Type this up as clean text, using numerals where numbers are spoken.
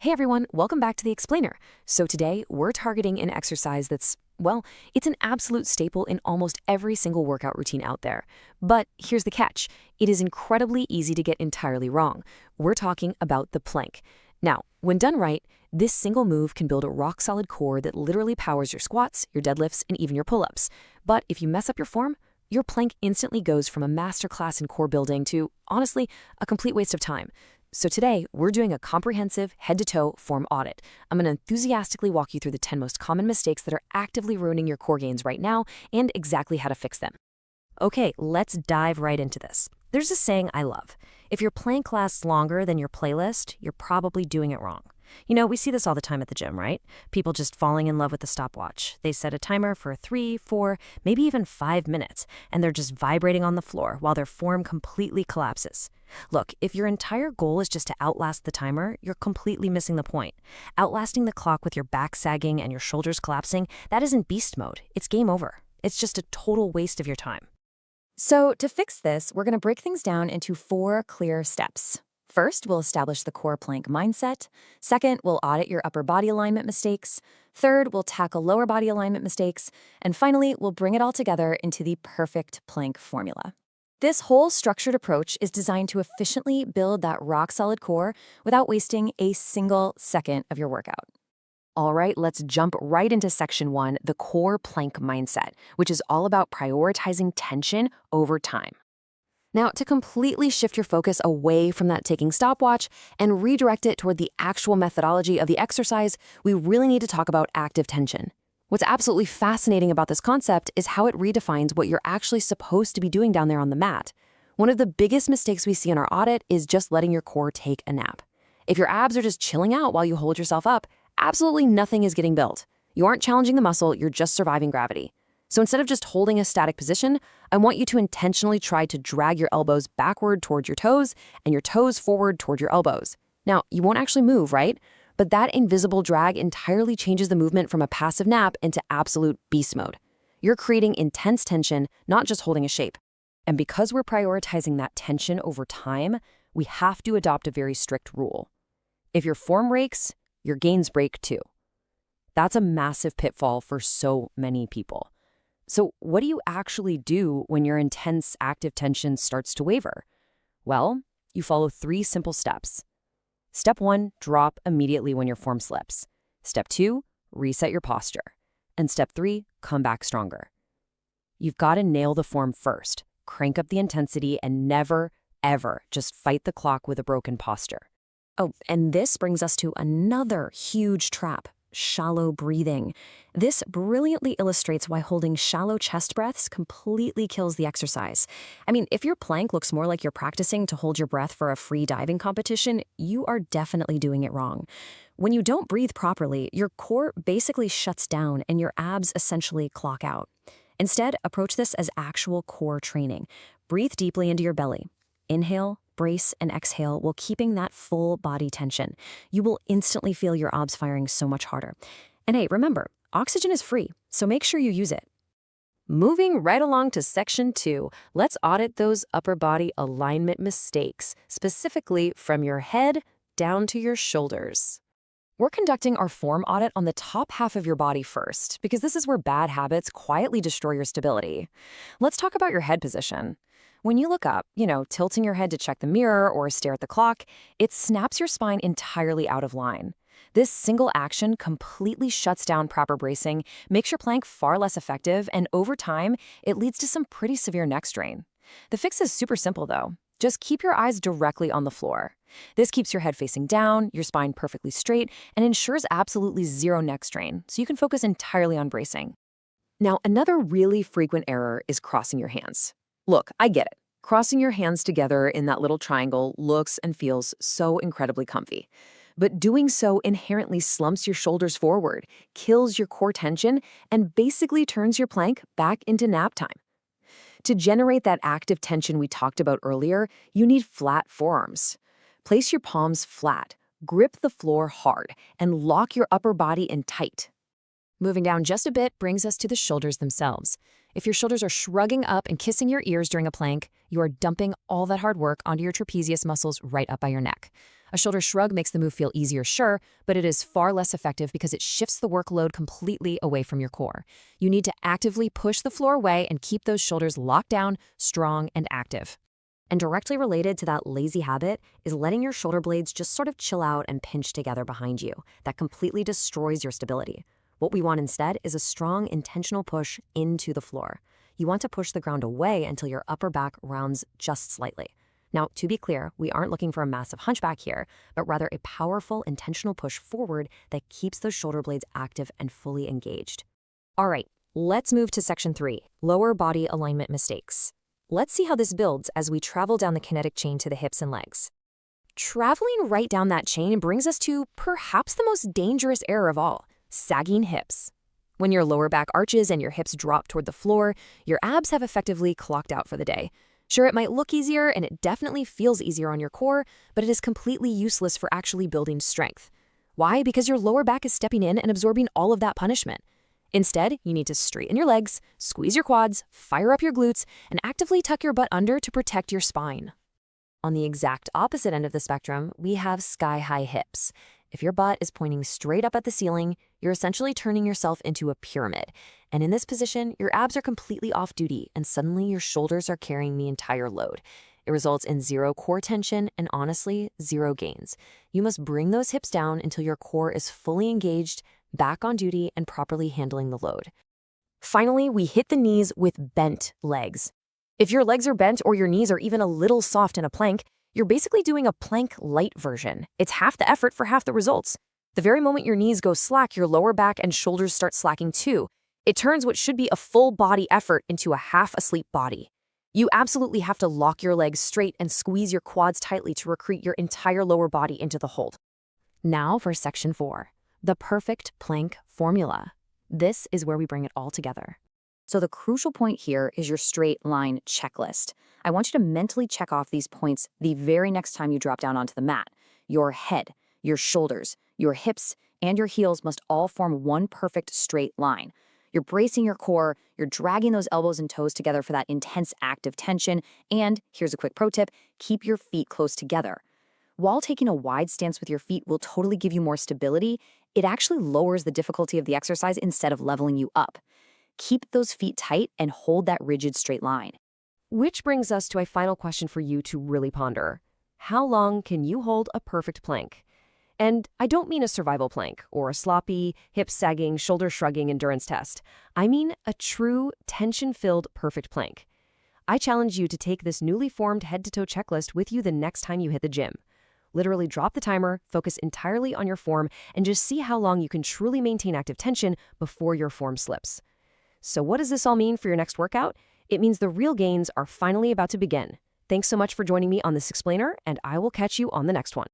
Hey everyone, welcome back to the Explainer. So today we're targeting an exercise that's, well, it's an absolute staple in almost every single workout routine out there. But here's the catch. It is incredibly easy to get entirely wrong. We're talking about the plank. Now, when done right, this single move can build a rock-solid core that literally powers your squats, your deadlifts, and even your pull-ups. But if you mess up your form, your plank instantly goes from a masterclass in core building to, honestly, a complete waste of time. So today, we're doing a comprehensive head-to-toe form audit. I'm going to enthusiastically walk you through the 10 most common mistakes that are actively ruining your core gains right now and exactly how to fix them. Okay, let's dive right into this. There's a saying I love. If your plank lasts longer than your playlist, you're probably doing it wrong. We see this all the time at the gym, right? People just falling in love with the stopwatch. They set a timer for 3, 4, maybe even 5 minutes, and they're just vibrating on the floor while their form completely collapses. Look, if your entire goal is just to outlast the timer, you're completely missing the point. Outlasting the clock with your back sagging and your shoulders collapsing, that isn't beast mode. It's game over. It's just a total waste of your time. So to fix this, we're going to break things down into 4 clear steps. First, we'll establish the core plank mindset. Second, we'll audit your upper body alignment mistakes. Third, we'll tackle lower body alignment mistakes. And finally, we'll bring it all together into the perfect plank formula. This whole structured approach is designed to efficiently build that rock-solid core without wasting a single second of your workout. All right, let's jump right into section 1, the core plank mindset, which is all about prioritizing tension over time. Now, to completely shift your focus away from that ticking stopwatch and redirect it toward the actual methodology of the exercise, we really need to talk about active tension. What's absolutely fascinating about this concept is how it redefines what you're actually supposed to be doing down there on the mat. One of the biggest mistakes we see in our audit is just letting your core take a nap. If your abs are just chilling out while you hold yourself up, absolutely nothing is getting built. You aren't challenging the muscle, you're just surviving gravity. So instead of just holding a static position, I want you to intentionally try to drag your elbows backward toward your toes and your toes forward toward your elbows. Now, you won't actually move, right? But that invisible drag entirely changes the movement from a passive nap into absolute beast mode. You're creating intense tension, not just holding a shape. And because we're prioritizing that tension over time, we have to adopt a very strict rule. If your form breaks, your gains break too. That's a massive pitfall for so many people. So what do you actually do when your intense active tension starts to waver? Well, you follow 3 simple steps. Step 1, drop immediately when your form slips. Step 2, reset your posture. And step 3, come back stronger. You've got to nail the form first, crank up the intensity, and never, ever just fight the clock with a broken posture. Oh, and this brings us to another huge trap. Shallow breathing. This brilliantly illustrates why holding shallow chest breaths completely kills the exercise. I mean, if your plank looks more like you're practicing to hold your breath for a free diving competition, you are definitely doing it wrong. When you don't breathe properly, your core basically shuts down and your abs essentially clock out. Instead, approach this as actual core training. Breathe deeply into your belly. Inhale, brace, and exhale while keeping that full body tension. You will instantly feel your abs firing so much harder. And hey, remember, oxygen is free, so make sure you use it. Moving right along to section 2, let's audit those upper body alignment mistakes, specifically from your head down to your shoulders. We're conducting our form audit on the top half of your body first, because this is where bad habits quietly destroy your stability. Let's talk about your head position. When you look up, tilting your head to check the mirror or stare at the clock, it snaps your spine entirely out of line. This single action completely shuts down proper bracing, makes your plank far less effective, and over time, it leads to some pretty severe neck strain. The fix is super simple, though. Just keep your eyes directly on the floor. This keeps your head facing down, your spine perfectly straight, and ensures absolutely zero neck strain, so you can focus entirely on bracing. Now, another really frequent error is crossing your hands. Look, I get it. Crossing your hands together in that little triangle looks and feels so incredibly comfy. But doing so inherently slumps your shoulders forward, kills your core tension, and basically turns your plank back into nap time. To generate that active tension we talked about earlier, you need flat forearms. Place your palms flat, grip the floor hard, and lock your upper body in tight. Moving down just a bit brings us to the shoulders themselves. If your shoulders are shrugging up and kissing your ears during a plank, you are dumping all that hard work onto your trapezius muscles right up by your neck. A shoulder shrug makes the move feel easier, sure, but it is far less effective because it shifts the workload completely away from your core. You need to actively push the floor away and keep those shoulders locked down, strong, and active. And directly related to that lazy habit is letting your shoulder blades just sort of chill out and pinch together behind you. That completely destroys your stability. What we want instead is a strong, intentional push into the floor. You want to push the ground away until your upper back rounds just slightly. Now, to be clear, we aren't looking for a massive hunchback here, but rather a powerful, intentional push forward that keeps those shoulder blades active and fully engaged. All right, let's move to section 3, lower body alignment mistakes. Let's see how this builds as we travel down the kinetic chain to the hips and legs. Traveling right down that chain brings us to perhaps the most dangerous error of all, sagging hips. When your lower back arches and your hips drop toward the floor, your abs have effectively clocked out for the day. Sure, it might look easier and it definitely feels easier on your core, but it is completely useless for actually building strength. Why? Because your lower back is stepping in and absorbing all of that punishment. Instead, you need to straighten your legs, squeeze your quads, fire up your glutes, and actively tuck your butt under to protect your spine. On the exact opposite end of the spectrum, we have sky-high hips. If your butt is pointing straight up at the ceiling, you're essentially turning yourself into a pyramid. And in this position, your abs are completely off duty, and suddenly your shoulders are carrying the entire load. It results in zero core tension and, honestly, zero gains. You must bring those hips down until your core is fully engaged, back on duty, and properly handling the load. Finally, we hit the knees with bent legs. If your legs are bent or your knees are even a little soft in a plank, you're basically doing a plank light version. It's half the effort for half the results. The very moment your knees go slack, your lower back and shoulders start slacking too. It turns what should be a full body effort into a half asleep body. You absolutely have to lock your legs straight and squeeze your quads tightly to recruit your entire lower body into the hold. Now for section 4, the perfect plank formula. This is where we bring it all together. So the crucial point here is your straight line checklist. I want you to mentally check off these points the very next time you drop down onto the mat. Your head, your shoulders, your hips, and your heels must all form one perfect straight line. You're bracing your core, you're dragging those elbows and toes together for that intense active tension, and here's a quick pro tip, keep your feet close together. While taking a wide stance with your feet will totally give you more stability, it actually lowers the difficulty of the exercise instead of leveling you up. Keep those feet tight and hold that rigid straight line. Which brings us to a final question for you to really ponder. How long can you hold a perfect plank? And I don't mean a survival plank or a sloppy, hip-sagging, shoulder-shrugging endurance test. I mean a true, tension-filled perfect plank. I challenge you to take this newly formed head-to-toe checklist with you the next time you hit the gym. Literally drop the timer, focus entirely on your form, and just see how long you can truly maintain active tension before your form slips. So what does this all mean for your next workout? It means the real gains are finally about to begin. Thanks so much for joining me on this explainer, and I will catch you on the next one.